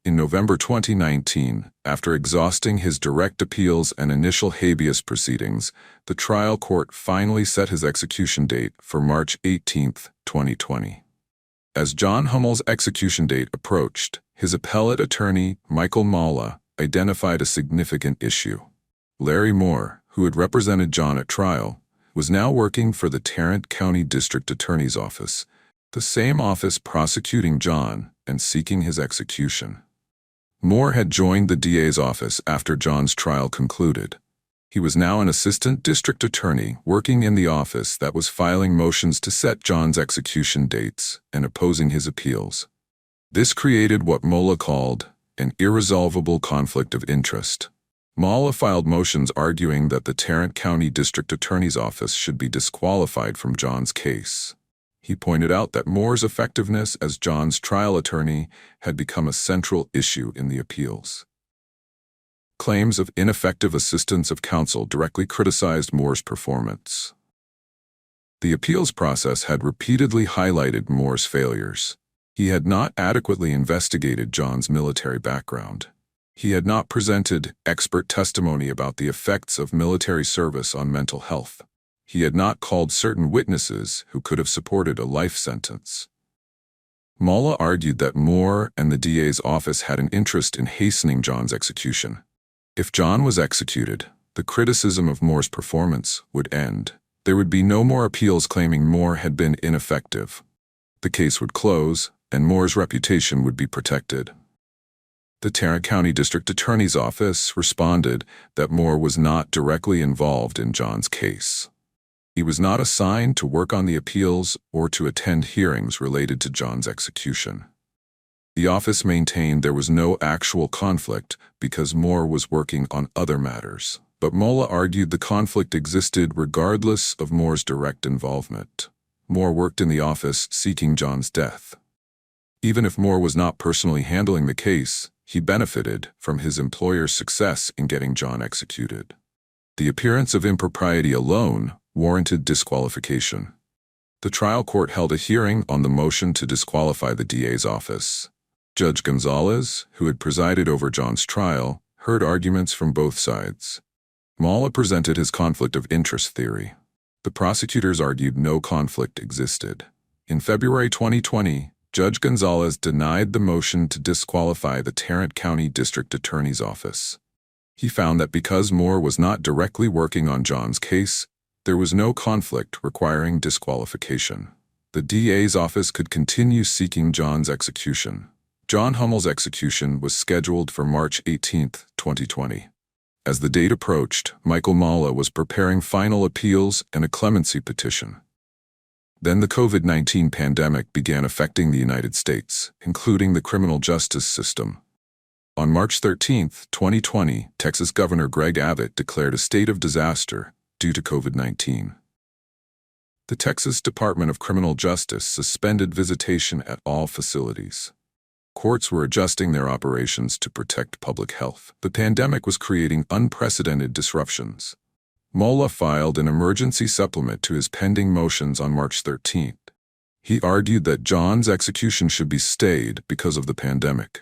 In November 2019, after exhausting his direct appeals and initial habeas proceedings, the trial court finally set his execution date for March 18, 2020. As John Hummel's execution date approached, his appellate attorney, Michael Malla, identified a significant issue. Larry Moore, who had represented John at trial, was now working for the Tarrant County District Attorney's Office, the same office prosecuting John and seeking his execution. Moore had joined the DA's office after John's trial concluded. He was now an assistant district attorney working in the office that was filing motions to set John's execution dates and opposing his appeals. This created what Mola called an irresolvable conflict of interest. Mola filed motions arguing that the Tarrant County District Attorney's Office should be disqualified from John's case. He pointed out that Moore's effectiveness as John's trial attorney had become a central issue in the appeals. Claims of ineffective assistance of counsel directly criticized Moore's performance. The appeals process had repeatedly highlighted Moore's failures. He had not adequately investigated John's military background. He had not presented expert testimony about the effects of military service on mental health. He had not called certain witnesses who could have supported a life sentence. Mola argued that Moore and the DA's office had an interest in hastening John's execution. If John was executed, the criticism of Moore's performance would end. There would be no more appeals claiming Moore had been ineffective. The case would close, and Moore's reputation would be protected. The Tarrant County District Attorney's Office responded that Moore was not directly involved in John's case. He was not assigned to work on the appeals or to attend hearings related to John's execution. The office maintained there was no actual conflict because Moore was working on other matters, but Mola argued the conflict existed regardless of Moore's direct involvement. Moore worked in the office seeking John's death. Even if Moore was not personally handling the case, he benefited from his employer's success in getting John executed. The appearance of impropriety alone warranted disqualification. The trial court held a hearing on the motion to disqualify the DA's office. Judge Gonzalez, who had presided over John's trial, heard arguments from both sides. Mola presented his conflict of interest theory. The prosecutors argued no conflict existed. In February 2020, Judge Gonzalez denied the motion to disqualify the Tarrant County District Attorney's Office. He found that because Moore was not directly working on John's case, there was no conflict requiring disqualification. The DA's office could continue seeking John's execution. John Hummel's execution was scheduled for March 18, 2020. As the date approached, Michael Mola was preparing final appeals and a clemency petition. Then the COVID-19 pandemic began affecting the United States, including the criminal justice system. On March 13, 2020, Texas Governor Greg Abbott declared a state of disaster due to COVID-19. The Texas Department of Criminal Justice suspended visitation at all facilities. Courts were adjusting their operations to protect public health. The pandemic was creating unprecedented disruptions. Mola filed an emergency supplement to his pending motions on March 13th. He argued that John's execution should be stayed because of the pandemic.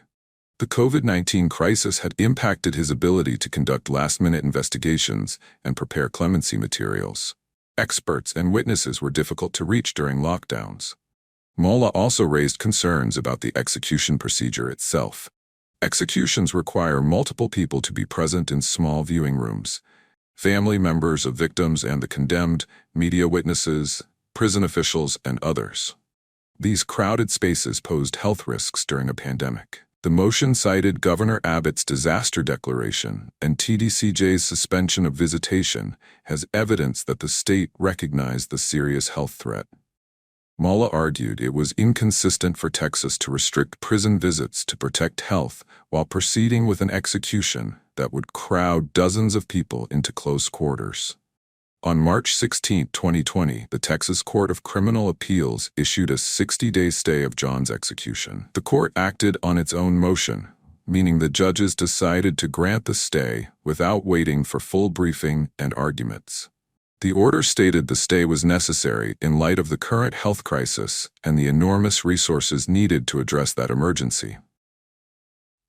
The COVID-19 crisis had impacted his ability to conduct last-minute investigations and prepare clemency materials. Experts and witnesses were difficult to reach during lockdowns. Mola also raised concerns about the execution procedure itself. Executions require multiple people to be present in small viewing rooms. Family members of victims and the condemned, media witnesses, prison officials, and others. These crowded spaces posed health risks during a pandemic. The motion cited Governor Abbott's disaster declaration and TDCJ's suspension of visitation as evidence that the state recognized the serious health threat. Mola argued it was inconsistent for Texas to restrict prison visits to protect health while proceeding with an execution that would crowd dozens of people into close quarters. On March 16, 2020, the Texas Court of Criminal Appeals issued a 60-day stay of John's execution. The court acted on its own motion, meaning the judges decided to grant the stay without waiting for full briefing and arguments. The order stated the stay was necessary in light of the current health crisis and the enormous resources needed to address that emergency.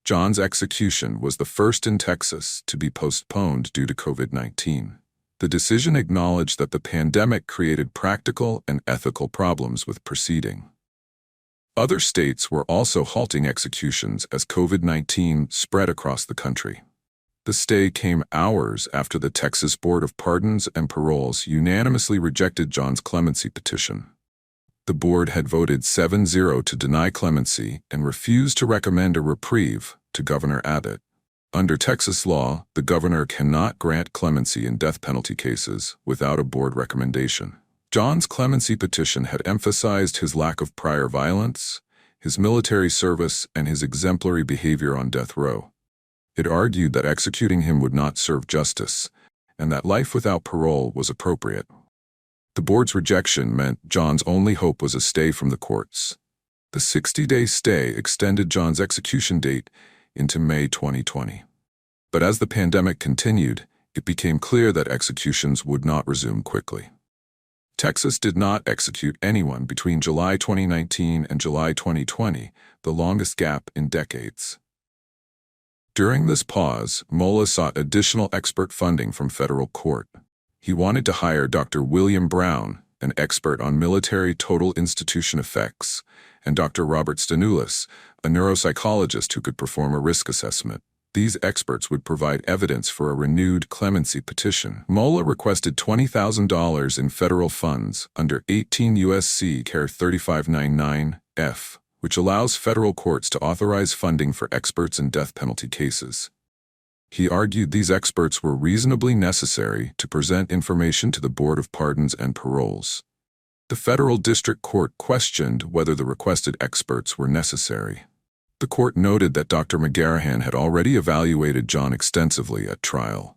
John's execution was the first in Texas to be postponed due to COVID-19. The decision acknowledged that the pandemic created practical and ethical problems with proceeding. Other states were also halting executions as COVID-19 spread across the country. The stay came hours after the Texas Board of Pardons and Paroles unanimously rejected John's clemency petition. The The board had voted 7-0 to deny clemency and refused to recommend a reprieve to Governor Abbott. Under Texas law, the governor cannot grant clemency in death penalty cases without a board recommendation. John's clemency petition had emphasized his lack of prior violence, his military service, and his exemplary behavior on death row. It argued that executing him would not serve justice, and that life without parole was appropriate. The board's rejection meant John's only hope was a stay from the courts. The 60-day stay extended John's execution date into May 2020. But as the pandemic continued, it became clear that executions would not resume quickly. Texas did not execute anyone between July 2019 and July 2020, the longest gap in decades. During this pause, Mola sought additional expert funding from federal court. He wanted to hire Dr. William Brown, an expert on military total institution effects, and Dr. Robert Stanulis, a neuropsychologist who could perform a risk assessment. These experts would provide evidence for a renewed clemency petition. Mola requested $20,000 in federal funds under 18 U.S.C. Care 3599-F, which allows federal courts to authorize funding for experts in death penalty cases. He argued these experts were reasonably necessary to present information to the Board of Pardons and Paroles. The federal district court questioned whether the requested experts were necessary. The court noted that Dr. McGarrahan had already evaluated John extensively at trial.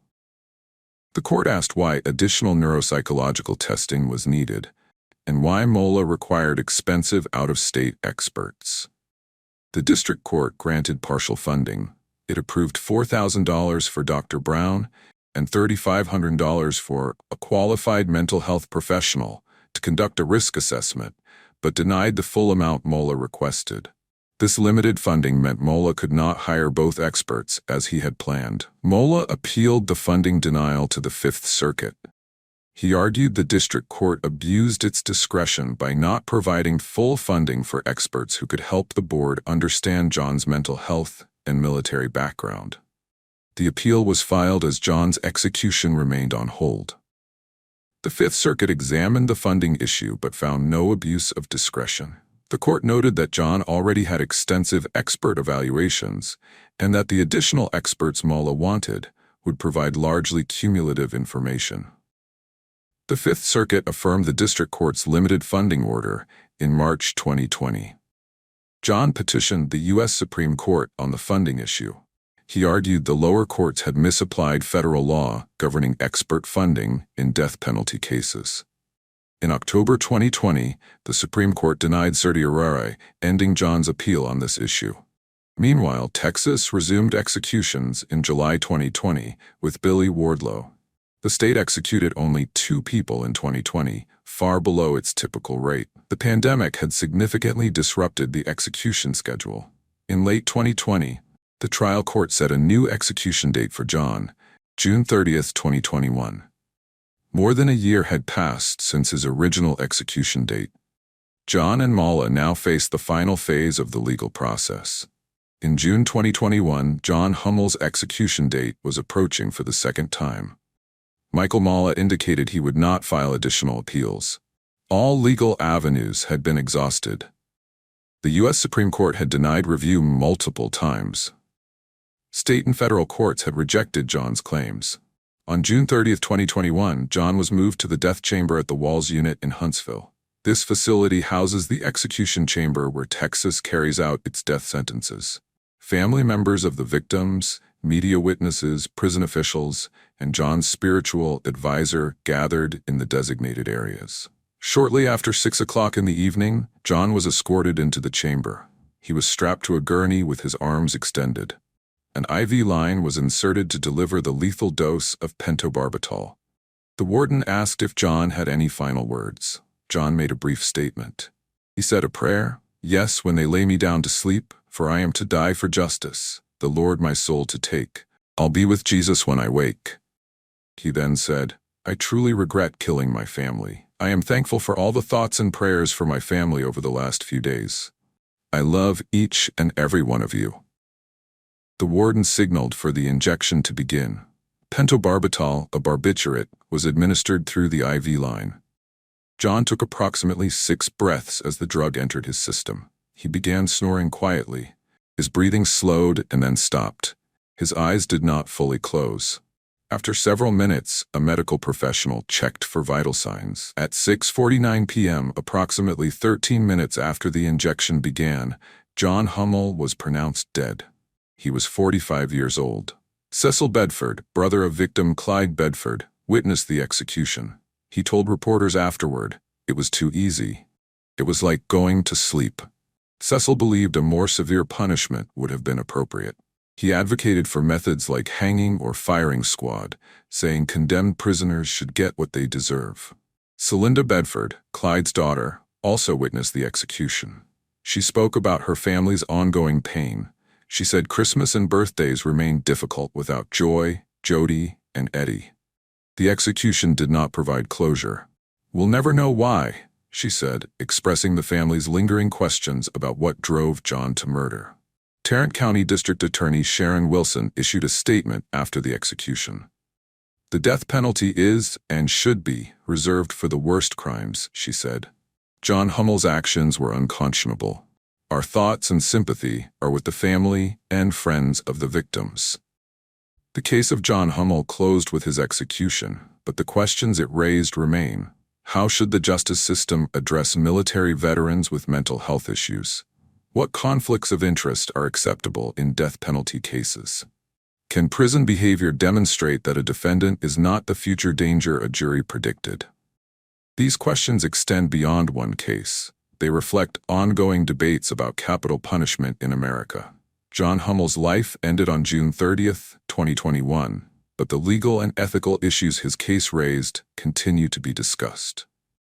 The court asked why additional neuropsychological testing was needed, and why Mola required expensive out-of-state experts. The district court granted partial funding. It approved $4,000 for Dr. Brown and $3,500 for a qualified mental health professional to conduct a risk assessment, but denied the full amount Mola requested. This limited funding meant Mola could not hire both experts as he had planned. Mola appealed the funding denial to the Fifth Circuit. He argued the district court abused its discretion by not providing full funding for experts who could help the board understand John's mental health and military background. The appeal was filed as John's execution remained on hold. The Fifth Circuit examined the funding issue but found no abuse of discretion. The court noted that John already had extensive expert evaluations and that the additional experts Mola wanted would provide largely cumulative information. The Fifth Circuit affirmed the district court's limited funding order in March 2020. John petitioned the U.S. Supreme Court on the funding issue. He argued the lower courts had misapplied federal law governing expert funding in death penalty cases. In October 2020, the Supreme Court denied certiorari, ending John's appeal on this issue. Meanwhile, Texas resumed executions in July 2020 with Billy Wardlow. The state executed only 2 people in 2020, far below its typical rate. The pandemic had significantly disrupted the execution schedule. In late 2020, the trial court set a new execution date for John, June 30, 2021. More than a year had passed since his original execution date. John and Mola now faced the final phase of the legal process. In June 2021, John Hummel's execution date was approaching for the second time. Michael Mola indicated he would not file additional appeals. All legal avenues had been exhausted. The U.S. Supreme Court had denied review multiple times. State and federal courts had rejected John's claims. On June 30, 2021, John was moved to the death chamber at the Walls Unit in Huntsville. This facility houses the execution chamber where Texas carries out its death sentences. Family members of the victims, media witnesses, prison officials, and John's spiritual advisor gathered in the designated areas. Shortly after 6 o'clock in the evening, John was escorted into the chamber. He was strapped to a gurney with his arms extended. An IV line was inserted to deliver the lethal dose of pentobarbital. The warden asked if John had any final words. John made a brief statement. He said a prayer, "Yes, when they lay me down to sleep, for I am to die for justice, the Lord my soul to take. I'll be with Jesus when I wake." He then said, "I truly regret killing my family. I am thankful for all the thoughts and prayers for my family over the last few days. I love each and every one of you." The warden signaled for the injection to begin. Pentobarbital, a barbiturate, was administered through the IV line. John took approximately 6 breaths as the drug entered his system. He began snoring quietly. His breathing slowed and then stopped. His eyes did not fully close. After several minutes, a medical professional checked for vital signs. At 6:49 p.m., approximately 13 minutes after the injection began, John Hummel was pronounced dead. He was 45 years old. Cecil Bedford, brother of victim Clyde Bedford, witnessed the execution. He told reporters afterward, "It was too easy. It was like going to sleep." Cecil believed a more severe punishment would have been appropriate. He advocated for methods like hanging or firing squad, saying condemned prisoners should get what they deserve. Celinda Bedford, Clyde's daughter, also witnessed the execution. She spoke about her family's ongoing pain. She said Christmas and birthdays remained difficult without Joy, Jody, and Eddie. The execution did not provide closure. "We'll never know why," she said, expressing the family's lingering questions about what drove John to murder. Tarrant County District Attorney Sharon Wilson issued a statement after the execution. "The death penalty is, and should be, reserved for the worst crimes," she said. John Hummel's actions were unconscionable. Our thoughts and sympathy are with the family and friends of the victims. The case of John Hummel closed with his execution, but the questions it raised remain. How should the justice system address military veterans with mental health issues? What conflicts of interest are acceptable in death penalty cases? Can prison behavior demonstrate that a defendant is not the future danger a jury predicted? These questions extend beyond one case. They reflect ongoing debates about capital punishment in America. John Hummel's life ended on June 30th, 2021, but the legal and ethical issues his case raised continue to be discussed.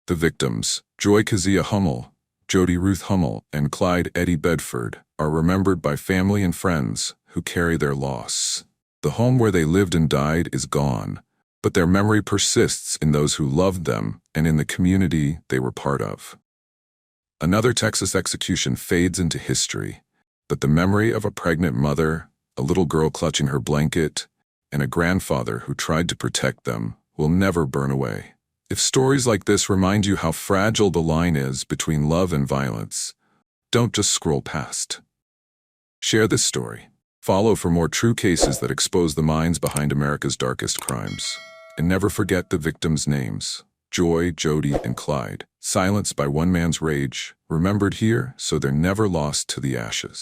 The victims, Joy Keziah Hummel, Jody Ruth Hummel, and Clyde Eddie Bedford, are remembered by family and friends who carry their loss. The home where they lived and died is gone, but their memory persists in those who loved them and in the community they were part of. Another Texas execution fades into history, but the memory of a pregnant mother, a little girl clutching her blanket, and a grandfather who tried to protect them will never burn away. If stories like this remind you how fragile the line is between love and violence, don't just scroll past. Share this story. Follow for more true cases that expose the minds behind America's darkest crimes. And never forget the victims' names: Joy, Jody, and Clyde, silenced by one man's rage, remembered here so they're never lost to the ashes.